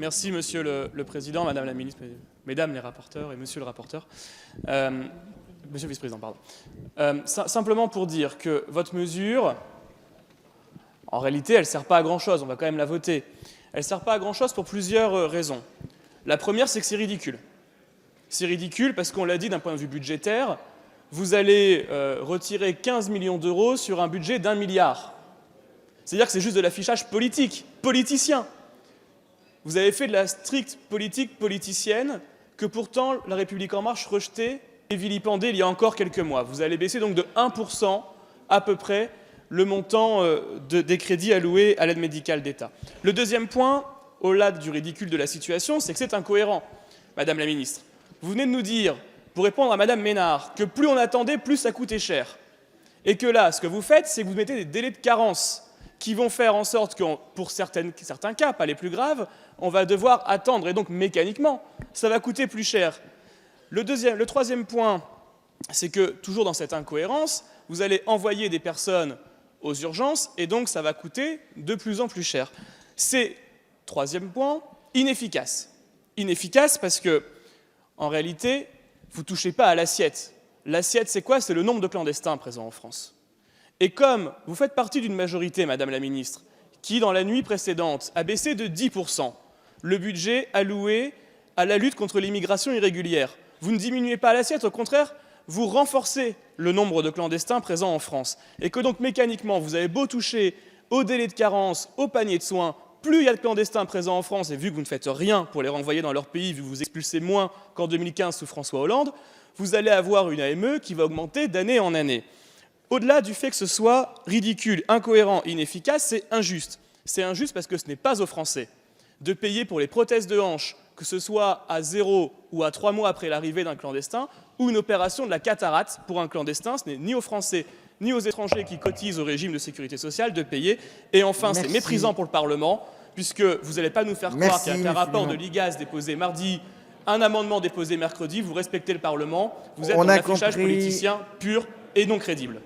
Merci Monsieur le Président, Madame la Ministre, Mesdames les rapporteurs et Monsieur le rapporteur. Monsieur le Vice-président, pardon. Simplement pour dire que votre mesure, en réalité, elle ne sert pas à grand-chose, on va quand même la voter. Elle ne sert pas à grand-chose pour plusieurs raisons. La première, c'est que c'est ridicule. C'est ridicule parce qu'on l'a dit d'un point de vue budgétaire, vous allez retirer 15 millions d'euros sur un budget d'1 milliard. C'est-à-dire que c'est juste de l'affichage politique, politicien. Vous avez fait de la stricte politique politicienne que pourtant La République En Marche rejetait et vilipendait il y a encore quelques mois. Vous allez baisser donc de 1% à peu près le montant des crédits alloués à l'aide médicale d'État. Le deuxième point, au-delà du ridicule de la situation, c'est que c'est incohérent, Madame la Ministre. Vous venez de nous dire, pour répondre à Madame Ménard, que plus on attendait, plus ça coûtait cher. Et que là, ce que vous faites, c'est que vous mettez des délais de carence qui vont faire en sorte que, pour certains cas, pas les plus graves, on va devoir attendre. Et donc, mécaniquement, ça va coûter plus cher. Le troisième point, c'est que, toujours dans cette incohérence, vous allez envoyer des personnes aux urgences et donc ça va coûter de plus en plus cher. C'est, troisième point, inefficace. Inefficace parce que, en réalité, vous ne touchez pas à l'assiette. L'assiette, c'est quoi? C'est le nombre de clandestins présents en France. Et comme vous faites partie d'une majorité, Madame la Ministre, qui, dans la nuit précédente, a baissé de 10% le budget alloué à la lutte contre l'immigration irrégulière, vous ne diminuez pas l'assiette, au contraire, vous renforcez le nombre de clandestins présents en France. Et que donc, mécaniquement, vous avez beau toucher au délai de carence, au panier de soins, plus il y a de clandestins présents en France, et vu que vous ne faites rien pour les renvoyer dans leur pays, vu que vous expulsez moins qu'en 2015 sous François Hollande, vous allez avoir une AME qui va augmenter d'année en année. Au-delà du fait que ce soit ridicule, incohérent, inefficace, c'est injuste. C'est injuste parce que ce n'est pas aux Français de payer pour les prothèses de hanche, que ce soit à 0 ou à 3 mois après l'arrivée d'un clandestin, ou une opération de la cataracte pour un clandestin. Ce n'est ni aux Français ni aux étrangers qui cotisent au régime de sécurité sociale de payer. Et enfin, c'est méprisant pour le Parlement, puisque vous n'allez pas nous faire croire qu'il y a un rapport de l'IGAS déposé mardi, un amendement déposé mercredi, vous respectez le Parlement, vous êtes dans l'affichage politicien pur et non crédible.